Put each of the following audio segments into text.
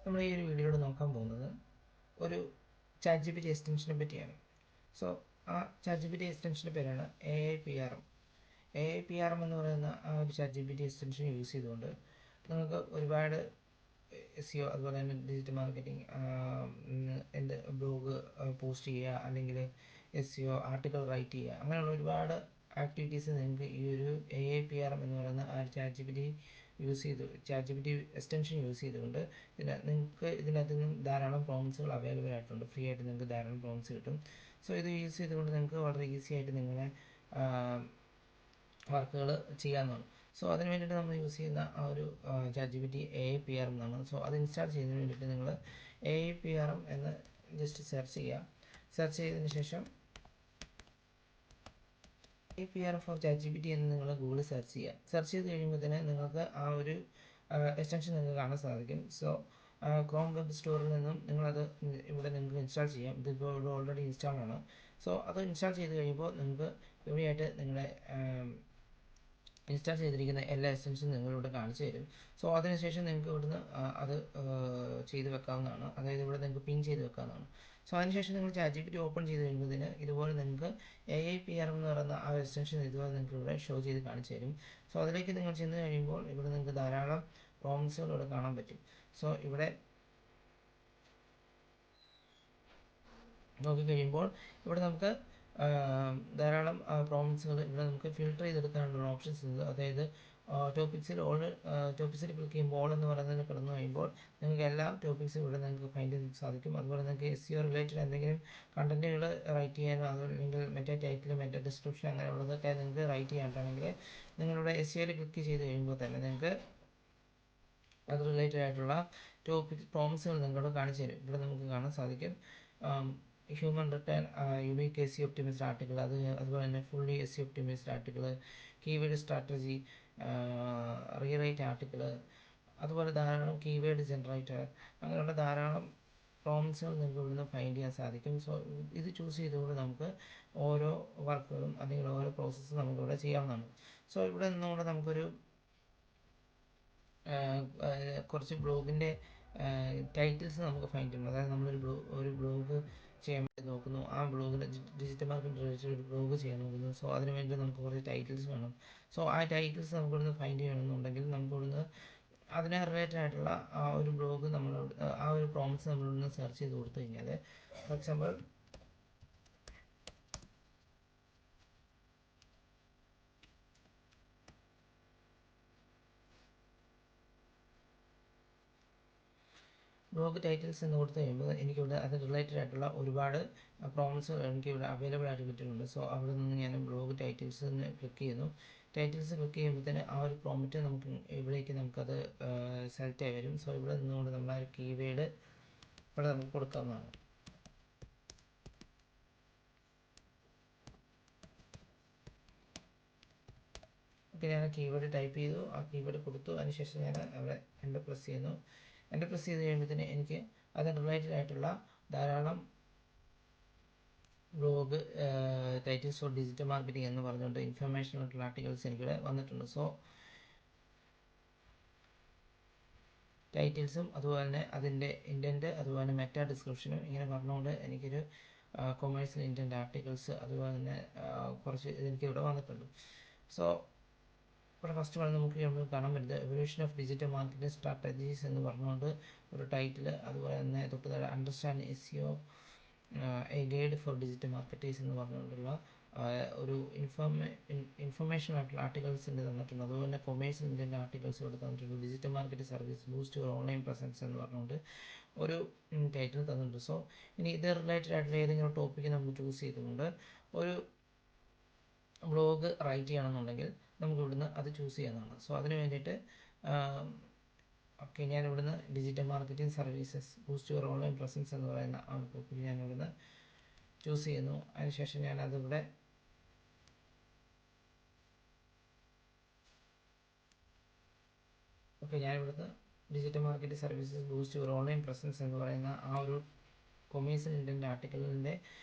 നമ്മൾ ഈ ഒരു വീഡിയോയിൽ നോക്കാൻ പോകുന്നത് ഒരു ചാറ്റ് ജി പി ടി എക്സ്റ്റൻഷനെ പറ്റിയാണ്. സോ ആ ചാറ്റ് ജി പി ടി എക്സ്റ്റൻഷൻ്റെ പേരാണ് AIPRM. AIPRM എന്ന് പറയുന്ന ആ ഒരു chat G P T extension use ചെയ്തുകൊണ്ട് നിങ്ങൾക്ക് ഒരുപാട് SEO അതുപോലെ തന്നെ ഡിജിറ്റൽ മാർക്കറ്റിംഗ്, എന്ത് ബ്ലോഗ് പോസ്റ്റ് ചെയ്യുക, അല്ലെങ്കിൽ SEO ആർട്ടിക്കിൾ റൈറ്റ് ചെയ്യുക, അങ്ങനെയുള്ള ഒരുപാട് ആക്ടിവിറ്റീസ് നിങ്ങൾക്ക് ഈ ഒരു AIPRM എന്ന് പറയുന്ന ആ chat G P T chat G P T extension use ചെയ്തുകൊണ്ട് നിങ്ങൾക്ക് ഇതിനകത്ത് നിന്നും ധാരാളം പ്രോംപ്റ്റ്സുകൾ അവൈലബിൾ ആയിട്ടുണ്ട്. ഫ്രീ ആയിട്ട് നിങ്ങൾക്ക് ധാരാളം പ്രോംപ്റ്റ്സ് കിട്ടും. സോ ഇത് യൂസ് ചെയ്തുകൊണ്ട് നിങ്ങൾക്ക് വളരെ ഈസി ആയിട്ട് നിങ്ങളെ വർക്കുകൾ ചെയ്യാവുന്നതാണ്. സോ അതിന് വേണ്ടിയിട്ട് നമ്മൾ യൂസ് ചെയ്യുന്ന ആ ഒരു chat G P T AIPRM എന്നാണ്. സോ അത് ഇൻസ്റ്റാൾ ചെയ്യുന്നതിന് വേണ്ടിയിട്ട് നിങ്ങൾ AIPRM എന്ന് ജസ്റ്റ് സെർച്ച് ചെയ്യുക. സെർച്ച് ചെയ്തതിന് ശേഷം AIPRM for chat G P T എന്ന് നിങ്ങൾ ഗൂഗിളിൽ സെർച്ച് ചെയ്യുക. സെർച്ച് ചെയ്ത് കഴിയുമ്പോൾ തന്നെ നിങ്ങൾക്ക് ആ ഒരു എക്സ്റ്റൻഷൻ നിങ്ങൾക്ക് കാണാൻ സാധിക്കും. സോ ക്രോം വെബ് സ്റ്റോറിൽ നിന്നും നിങ്ങളത് ഇവിടെ നിങ്ങൾക്ക് ഇൻസ്റ്റാൾ ചെയ്യാം. ഇതിപ്പോൾ ഇവിടെ ഓൾറെഡി ഇൻസ്റ്റാൾ ആണ്. സോ അത് ഇൻസ്റ്റാൾ ചെയ്ത് കഴിയുമ്പോൾ നിങ്ങൾക്ക് ഇവിടെയായിട്ട് നിങ്ങളെ ഇൻസ്റ്റാൾ ചെയ്തിരിക്കുന്ന എല്ലാ എക്സ്റ്റൻഷനും നിങ്ങളിവിടെ കാണിച്ചു തരും. സോ അതിനുശേഷം നിങ്ങൾക്ക് ഇവിടുന്ന് അത് ചെയ്ത് വെക്കാവുന്നതാണ്. അതായത് ഇവിടെ നിങ്ങൾക്ക് പിൻ ചെയ്ത് വെക്കാവുന്നതാണ്. സോ അതിനുശേഷം നിങ്ങൾ chat G P T open ചെയ്ത് കഴിയുമ്പോഴത്തേന് ഇതുപോലെ നിങ്ങൾക്ക് AIPRM എന്ന് പറയുന്ന ആ എക്സ്റ്റൻഷൻ ഇതുപോലെ നിങ്ങൾക്ക് ഇവിടെ ഷോ ചെയ്ത് കാണിച്ചു തരും. സോ അതിലേക്ക് നിങ്ങൾ ചെന്ന് കഴിയുമ്പോൾ ഇവിടെ നിങ്ങൾക്ക് ധാരാളം പ്രോംപ്റ്റ്സുകൾ ഇവിടെ കാണാൻ പറ്റും. സോ ഇവിടെ നോക്കിക്കഴിയുമ്പോൾ ഇവിടെ നമുക്ക് ധാരാളം പ്രോംപ്റ്റ്സുകൾ ഇവിടെ നമുക്ക് ഫിൽട്ടർ ചെയ്തെടുക്കാനുള്ള ഓപ്ഷൻസ് ഉണ്ട്. അതായത് ടോപ്പിക്സിൽ ക്ലിക്ക് ചെയ്യുമ്പോൾ ഓൾ എന്ന് പറയുന്നതിന് കിടന്നു കഴിയുമ്പോൾ നിങ്ങൾക്ക് എല്ലാ ടോപ്പിക്സും ഇവിടെ നിങ്ങൾക്ക് ഫൈൻഡ് ചെയ്യാൻ സാധിക്കും. അതുപോലെ നിങ്ങൾക്ക് SEO റിലേറ്റഡ് എന്തെങ്കിലും കണ്ടന്റുകൾ റൈറ്റ് ചെയ്യാനോ അല്ലെങ്കിൽ മറ്റേ ടൈറ്റിൽ മറ്റേ ഡിസ്ക്രിപ്ഷൻ അങ്ങനെയുള്ളതൊക്കെ നിങ്ങൾക്ക് റൈറ്റ് ചെയ്യാനാണെങ്കിൽ നിങ്ങളുടെ SEOയിൽ ക്ലിക്ക് ചെയ്ത് കഴിയുമ്പോൾ തന്നെ നിങ്ങൾക്ക് അത് റിലേറ്റഡ് ആയിട്ടുള്ള പ്രോംപ്റ്റ്സുകൾ നിങ്ങളോട് കാണിച്ചു തരും. ഇവിടെ നമുക്ക് കാണാൻ സാധിക്കും human return, unique SEO optimised article, അതുപോലെ തന്നെ fully SEO optimised article, keyword strategy, rewrite article, അതുപോലെ ധാരാളം കീവേഡ് ജനറേറ്റർ, അങ്ങനെയുള്ള ധാരാളം പ്രോംപ്റ്റ്സുകൾ നിങ്ങൾക്ക് ഇവിടുന്ന് ഫൈൻഡ് ചെയ്യാൻ സാധിക്കും. സോ ഇത് ചൂസ് ചെയ്തുകൊണ്ട് നമുക്ക് ഓരോ വർക്കുകളും അല്ലെങ്കിൽ ഓരോ പ്രോസസ്സും നമുക്കിവിടെ ചെയ്യാവുന്നതാണ്. സോ ഇവിടെ നിന്നുകൊണ്ട് നമുക്കൊരു കുറച്ച് ബ്ലോഗിൻ്റെ ടൈറ്റിൽസ് നമുക്ക് ഫൈൻഡ് ചെയ്യണം. അതായത് നമ്മളൊരു ബ്ലോഗ് ചെയ്യാൻ വേണ്ടി നോക്കുന്നു, ആ ബ്ലോഗിൽ ഡിജിറ്റൽ മാർക്കറ്റിംഗ് റിലേറ്റഡ് ഒരു ബ്ലോഗ് ചെയ്യാൻ നോക്കുന്നു. സോ അതിന് വേണ്ടി നമുക്ക് കുറച്ച് ടൈറ്റിൽസ് വേണം. സോ ആ ടൈറ്റിൽസ് നമുക്ക് ഇവിടുന്ന് ഫൈൻഡ് ചെയ്യണമെന്നുണ്ടെങ്കിൽ നമുക്ക് ഇവിടുന്ന് അതിനെ റിലേറ്റഡ് ആയിട്ടുള്ള ആ ഒരു ബ്ലോഗ് ആ ഒരു പ്രോംപ്റ്റ്സ് നമ്മളിവിടുന്ന് സെർച്ച് ചെയ്ത് കൊടുത്തു കഴിഞ്ഞാൽ, ഫോർ എക്സാമ്പിൾ ബ്ലോഗ് ടൈറ്റിൽസ് എന്ന് കൊടുത്തു കഴിയുമ്പോൾ എനിക്കിവിടെ അത് റിലേറ്റഡ് ആയിട്ടുള്ള ഒരുപാട് പ്രോംപ്റ്റ്സ് എനിക്കിവിടെ അവൈലബിൾ ആയിട്ട് കിട്ടുന്നുണ്ട്. സോ അവിടെ നിന്ന് ഞാൻ ബ്ലോഗ് ടൈറ്റിൽസ് ക്ലിക്ക് ചെയ്യുന്നു. ടൈറ്റിൽസ് ക്ലിക്ക് ചെയ്യുമ്പോഴത്തേന് ആ ഒരു പ്രോംപ്റ്റ് ഇവിടേക്ക് നമുക്കത് സെലക്ട് ആയി വരും. സോ ഇവിടെ നിന്നുകൊണ്ട് നമ്മൾ ആ ഒരു കീവേഡ് ഇവിടെ നമുക്ക് കൊടുക്കാവുന്നതാണ്. ഓക്കെ, ഞാൻ കീവേഡ് ടൈപ്പ് ചെയ്തു, ആ കീവേഡ് കൊടുത്തു. അതിനുശേഷം ഞാൻ അവിടെ എൻ്റർ പ്രസ് ചെയ്യുന്നു. എൻ്റർ പ്രസ് ചെയ്ത് കഴിയുമ്പോഴത്തേന് എനിക്ക് അതിന് റിലേറ്റഡ് ആയിട്ടുള്ള ധാരാളം blog titles for digital marketing എന്ന് പറഞ്ഞുകൊണ്ട് ഇൻഫർമേഷൻ ആയിട്ടുള്ള ആർട്ടിക്കിൾസ് എനിക്കിവിടെ വന്നിട്ടുണ്ട്. സോ ടൈറ്റിൽസും അതുപോലെ തന്നെ അതിൻ്റെ ഇൻറ്റൻറ്റ്, അതുപോലെ തന്നെ മെറ്റാ ഡിസ്ക്രിപ്ഷനും ഇങ്ങനെ പറഞ്ഞുകൊണ്ട് എനിക്കൊരു കൊമേഴ്സ്യൽ ഇൻറ്റൻറ്റ് ആർട്ടിക്കിൾസ് അതുപോലെ തന്നെ കുറച്ച് എനിക്കിവിടെ വന്നിട്ടുണ്ട്. സോ ഇവിടെ ഫസ്റ്റ് വൺ നമുക്ക് കാണാൻ പറ്റുന്നത് evolution of digital marketing strategies എന്ന് പറഞ്ഞുകൊണ്ട് ഒരു ടൈറ്റിൽ, അതുപോലെ തന്നെ തൊട്ട് understand SEO A guide four digital marketers എന്ന് പറഞ്ഞുകൊണ്ടുള്ള ഒരു ഇൻഫർമേഷൻ ആയിട്ടുള്ള ആർട്ടിക്കിൾസിൻ്റെ തന്നിട്ടുണ്ട്. അതുപോലെ തന്നെ കൊമേഴ്സ്യൽ ഇൻറ്റൻറ്റ് ആർട്ടിക്കിൾസ് ഇവിടെ തന്നിട്ടുണ്ട്. Digital market service boost your online presence എന്ന് പറഞ്ഞുകൊണ്ട് ഒരു ടൈറ്റിൽ തന്നിട്ടുണ്ട്. സോ ഇനി ഇത് റിലേറ്റഡ് ആയിട്ടുള്ള ഏതെങ്കിലും ടോപ്പിക്ക് നമുക്ക് ചൂസ് ചെയ്തുകൊണ്ട് ഒരു ബ്ലോഗ് റൈറ്റ് ചെയ്യണമെന്നുണ്ടെങ്കിൽ നമുക്ക് ഇവിടുന്ന് അത് ചൂസ് ചെയ്യാവുന്നതാണ്. സോ അതിന് വേണ്ടിയിട്ട് ഓക്കെ, ഞാൻ ഇവിടുന്ന് digital marketing services boost your online presence എന്ന് പറയുന്ന ആ ടോപ്പിക്ക് ഞാൻ ഇവിടുന്ന് ചൂസ് ചെയ്യുന്നു. അതിനുശേഷം ഞാൻ അതിവിടെ ഓക്കെ, ഞാൻ ഇവിടുന്ന് digital marketing services boost your online presence എന്ന് പറയുന്ന ആ ഒരു കൊമേഴ്സ്യൽ ഇൻറ്റൻറ്റ് ആർട്ടിക്കിളിൻ്റെ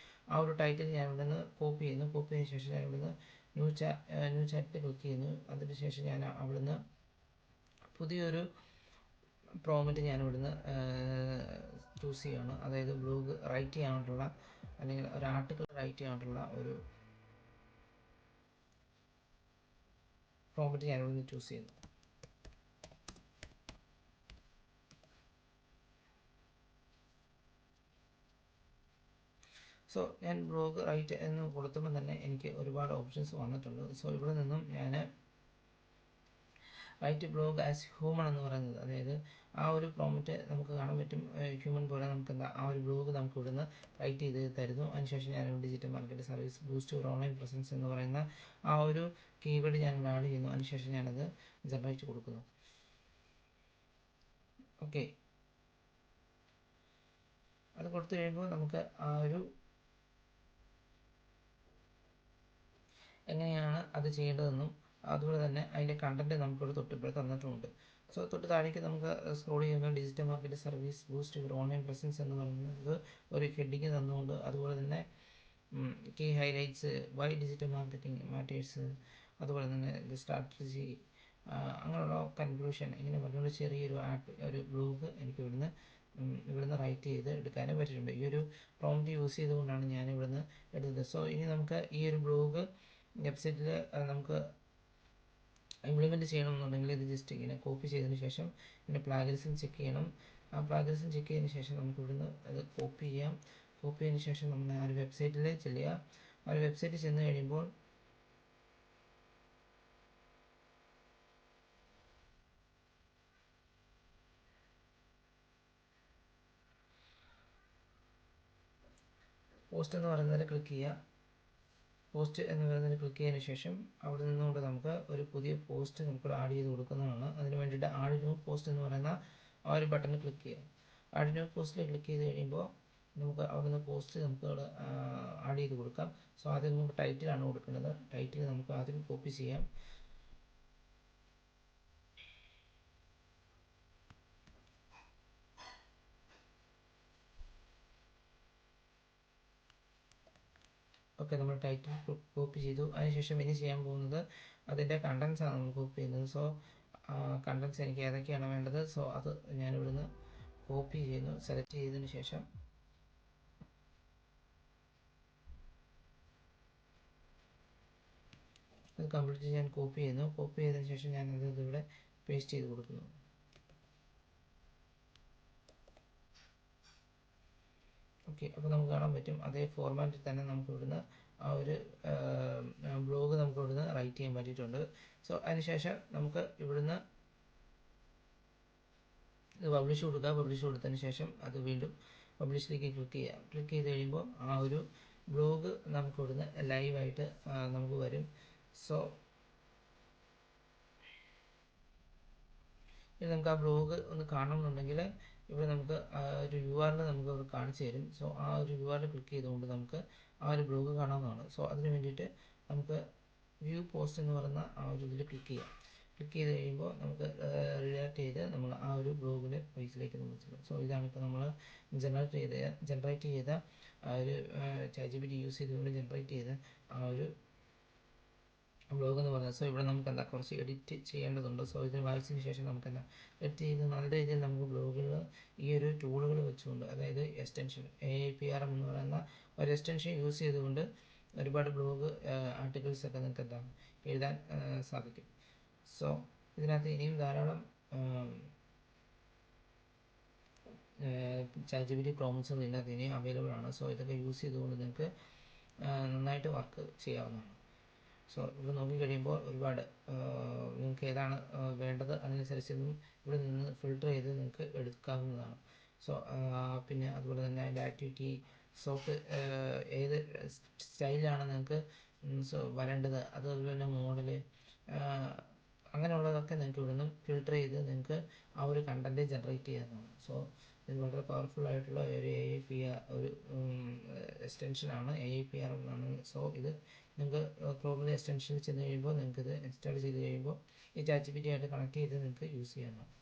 ആ ഒരു ടൈറ്റിൽ ഞാൻ ഇവിടുന്ന് കോപ്പി ചെയ്യുന്നു. കോപ്പി ചെയ്തതിന് ശേഷം ഞാൻ ഇവിടുന്ന് ന്യൂ ചാറ്റ് ക്ലിക്ക് ചെയ്യുന്നു. അതിനുശേഷം ഞാൻ അവിടുന്ന് പുതിയൊരു പ്രോമിറ്റ് ഞാൻ ഇവിടുന്ന് ചൂസ് ചെയ്യുകയാണ്. അതായത് ബ്ലോഗ് റൈറ്റ് ചെയ്യാനായിട്ടുള്ള അല്ലെങ്കിൽ ഒരു ആർട്ടിക്കിൾ റൈറ്റ് ചെയ്യാനായിട്ടുള്ള ഒരു പ്രോമിറ്റ് ഞാൻ ഇവിടുന്ന് ചൂസ് ചെയ്യുന്നു. സോ ഞാൻ ബ്ലോഗ് റൈറ്റ് എന്ന് കൊടുത്തുമ്പോൾ തന്നെ എനിക്ക് ഒരുപാട് ഓപ്ഷൻസ് വന്നിട്ടുണ്ട്. സോ ഇവിടെ നിന്നും ഞാൻ റൈറ്റ് ബ്ലോഗ് ആസ് ഹ്യൂമൺ എന്ന് പറയുന്നത്, അതായത് ആ ഒരു പ്രോമിറ്റ് നമുക്ക് കാണാൻ പറ്റും. ഹ്യൂമൻ പോലെ നമുക്ക് എന്താ ആ ഒരു ബ്ലോഗ് നമുക്ക് ഇവിടുന്ന് റൈറ്റ് ചെയ്ത് തരുന്നു. അതിനുശേഷം ഞാൻ digital market service boost your online presence എന്ന് പറയുന്ന ആ ഒരു കീവേഡ് ഞാൻ ആഡ് ചെയ്യുന്നു. അതിനുശേഷം ഞാനത് ജനറേറ്റ് കൊടുക്കുന്നു. ഓക്കെ, അത് കൊടുത്തു കഴിയുമ്പോൾ നമുക്ക് ആ ഒരു എങ്ങനെയാണ് അത് ചെയ്യേണ്ടതെന്നും അതുപോലെ തന്നെ അതിൻ്റെ കണ്ടൻറ്റ് നമുക്കിവിടെ തൊട്ടിപ്പോൾ തന്നിട്ടുമുണ്ട്. സോ തൊട്ട് താഴേക്ക് നമുക്ക് സ്ക്രോൾ ചെയ്യുമ്പോൾ digital market service boost your online presence എന്ന് പറയുന്നത് ഒരു ഹെഡിങ് തന്നുകൊണ്ട്, അതുപോലെ തന്നെ key highlights, why digital marketing matters, അതുപോലെ തന്നെ സ്ട്രാറ്റജി, അങ്ങനെയുള്ള കൺക്ലൂഷൻ, ഇങ്ങനെ പറഞ്ഞുകൊണ്ട് ചെറിയൊരു ഒരു ബ്ലോഗ് എനിക്ക് ഇവിടുന്ന് റൈറ്റ് ചെയ്ത് എടുക്കാനും പറ്റിയിട്ടുണ്ട്. ഈ ഒരു പ്രോംപ്റ്റ് യൂസ് ചെയ്തുകൊണ്ടാണ് ഞാൻ ഇവിടുന്ന് എടുത്തത്. സോ ഇനി നമുക്ക് ഈ ഒരു ബ്ലോഗ് വെബ്സൈറ്റിൽ നമുക്ക് ഇംപ്ലിമെൻറ്റ് ചെയ്യണമെന്നുണ്ടെങ്കിൽ ഇത് ജസ്റ്റ് ഇങ്ങനെ കോപ്പി ചെയ്തതിന് ശേഷം പിന്നെ പ്ലാഗറിസം ചെക്ക് ചെയ്യണം. ആ പ്ലാഗറിസം ചെക്ക് ചെയ്തതിന് ശേഷം നമുക്ക് ഇവിടുന്ന് അത് കോപ്പി ചെയ്യാം. കോപ്പി ചെയ്തതിന് ശേഷം നമ്മൾ ആ ഒരു വെബ്സൈറ്റിൽ ചെല്ലുക. ആ ഒരു വെബ്സൈറ്റിൽ ചെന്ന് കഴിയുമ്പോൾ പോസ്റ്റ് എന്ന് പറയുന്നതിൽ ക്ലിക്ക് ചെയ്യുക. പോസ്റ്റ് എന്ന് പറയുന്നതിൽ ക്ലിക്ക് ചെയ്തതിന് ശേഷം അവിടെ നിന്നുകൊണ്ട് നമുക്ക് ഒരു പുതിയ പോസ്റ്റ് നമുക്ക് ആഡ് ചെയ്ത് കൊടുക്കുന്നതാണ്. അതിന് വേണ്ടിയിട്ട് ആഡ് ന്യൂ പോസ്റ്റ് എന്ന് പറയുന്ന ആ ഒരു ബട്ടണിൽ ക്ലിക്ക് ചെയ്യുക. ആഡ് ന്യൂ പോസ്റ്റിൽ ക്ലിക്ക് ചെയ്ത് കഴിയുമ്പോൾ നമുക്ക് അവിടെ നിന്ന് പോസ്റ്റ് നമുക്ക് ആഡ് ചെയ്ത് കൊടുക്കാം. സോ ആദ്യം നമുക്ക് ടൈറ്റിലാണ് കൊടുക്കേണ്ടത്. ടൈറ്റിൽ നമുക്ക് ആദ്യം കോപ്പി ചെയ്യാം. ഓക്കെ, നമ്മൾ ടൈറ്റിൽ കോപ്പി ചെയ്തു. അതിനുശേഷം ഇനി ചെയ്യാൻ പോകുന്നത് അതിൻ്റെ കണ്ടൻസ് ആണ് നമ്മൾ കോപ്പി ചെയ്യുന്നത്. സോ കണ്ടൻസ് എനിക്ക് ഏതൊക്കെയാണ് വേണ്ടത്, സോ അത് ഞാൻ ഇവിടുന്ന് കോപ്പി ചെയ്യുന്നു. സെലക്ട് ചെയ്തതിന് ശേഷം അത് കംപ്ലീറ്റ് ഞാൻ കോപ്പി ചെയ്യുന്നു. കോപ്പി ചെയ്തതിന് ശേഷം ഞാൻ അത് ഇവിടെ പേസ്റ്റ് ചെയ്ത് കൊടുക്കുന്നു. ഓക്കെ, അപ്പോൾ നമുക്ക് കാണാൻ പറ്റും അതേ ഫോർമാറ്റിൽ തന്നെ നമുക്ക് ഇവിടുന്ന് ആ ഒരു ബ്ലോഗ് നമുക്ക് ഇവിടുന്ന് റൈറ്റ് ചെയ്യാൻ പറ്റിയിട്ടുണ്ട്. സോ അതിനുശേഷം നമുക്ക് ഇവിടുന്ന് ഇത് പബ്ലിഷ് കൊടുക്കുക. പബ്ലിഷ് കൊടുത്തതിന് ശേഷം അത് വീണ്ടും പബ്ലിഷിലേക്ക് ക്ലിക്ക് ചെയ്യുക. ക്ലിക്ക് ചെയ്ത് കഴിയുമ്പോൾ ആ ഒരു ബ്ലോഗ് നമുക്ക് ഇവിടുന്ന് ലൈവായിട്ട് നമുക്ക് വരും. സോ ഇനി നമുക്ക് ആ ബ്ലോഗ് ഒന്ന് കാണണമെന്നുണ്ടെങ്കിൽ ഇവിടെ നമുക്ക് ഒരു URL നമുക്ക് ഇവിടെ കാണിച്ചു തരും. സോ ആ ഒരു URL ക്ലിക്ക് ചെയ്തുകൊണ്ട് നമുക്ക് ആ ഒരു ബ്ലോഗ് കാണാവുന്നതാണ്. സോ അതിന് വേണ്ടിയിട്ട് നമുക്ക് വ്യൂ പോസ്റ്റ് എന്ന് പറയുന്ന ആ ഒരു ഇതിൽ ക്ലിക്ക് ചെയ്യാം. ക്ലിക്ക് ചെയ്ത് കഴിയുമ്പോൾ നമുക്ക് റിഡയറക്റ്റ് ചെയ്ത് നമ്മൾ ആ ഒരു ബ്ലോഗിൻ്റെ പേജിലേക്ക് നമ്മൾ ചെല്ലും. സോ ഇതാണ് ഇപ്പോൾ നമ്മൾ ജനറേറ്റ് ചെയ്ത ആ ഒരു ChatGPT യൂസ് ചെയ്തുകൊണ്ട് ജനറേറ്റ് ചെയ്ത ആ ഒരു ബ്ലോഗ് എന്ന് പറയുന്നത്. സോ ഇവിടെ നമുക്ക് എന്താ കുറച്ച് എഡിറ്റ് ചെയ്യേണ്ടതുണ്ട്. സോ ഇത് വായിച്ചതിന് ശേഷം നമുക്ക് എന്താ എഡിറ്റ് ചെയ്ത് നല്ല രീതിയിൽ നമുക്ക് ബ്ലോഗുകൾ ഈ ഒരു ടൂളുകൾ വെച്ചുകൊണ്ട്, അതായത് എക്സ്റ്റൻഷൻ AIPRM എന്ന് പറയുന്ന ഒരു എക്സ്റ്റൻഷൻ യൂസ് ചെയ്തുകൊണ്ട് ഒരുപാട് ബ്ലോഗ് ആർട്ടിക്കിൾസ് ഒക്കെ നിങ്ങൾക്ക് എന്താ എഴുതാൻ സാധിക്കും. സോ ഇതിനകത്ത് ഇനിയും ധാരാളം ChatGPT പ്രോംപ്റ്റ്സുകൾ ഇതിനകത്ത് ഇനിയും അവൈലബിൾ ആണ്. സോ ഇതൊക്കെ യൂസ് ചെയ്തുകൊണ്ട് നിങ്ങൾക്ക് നന്നായിട്ട് വർക്ക് ചെയ്യാവുന്നതാണ്. സോ ഇവിടെ നോക്കിക്കഴിയുമ്പോൾ ഒരുപാട് നിങ്ങൾക്ക് ഏതാണ് വേണ്ടത് അതിനനുസരിച്ച് ഇവിടെ നിന്ന് ഫിൽട്ടർ ചെയ്ത് നിങ്ങൾക്ക് എടുക്കാവുന്നതാണ്. സോ പിന്നെ അതുപോലെ തന്നെ അതിൻ്റെ ആക്ടിവിറ്റി സോഫ്റ്റ് ഏത് സ്റ്റൈലാണ് നിങ്ങൾക്ക് വരേണ്ടത്, അതുപോലെ തന്നെ മോഡല് അങ്ങനെയുള്ളതൊക്കെ നിങ്ങൾക്ക് ഇവിടെ നിന്ന് ഫിൽട്ടർ ചെയ്ത് നിങ്ങൾക്ക് ആ ഒരു കണ്ടൻറ്റ് ജനറേറ്റ് ചെയ്യാവുന്നതാണ്. സോ ഇത് വളരെ പവർഫുൾ ആയിട്ടുള്ള ഒരു ഒരു എക്സ്റ്റൻഷനാണ് AIPRM എന്നാണ്. സോ ഇത് നിങ്ങൾക്ക് ക്രോമിലെ എക്സ്റ്റൻഷനിൽ ചെന്ന് കഴിയുമ്പോൾ നിങ്ങൾക്ക് ഇത് ഇൻസ്റ്റാൾ ചെയ്ത് കഴിയുമ്പോൾ ഈ ChatGPT ആയിട്ട് കണക്ട് ചെയ്ത് നിങ്ങൾക്ക് യൂസ് ചെയ്യാവുന്നതാണ്.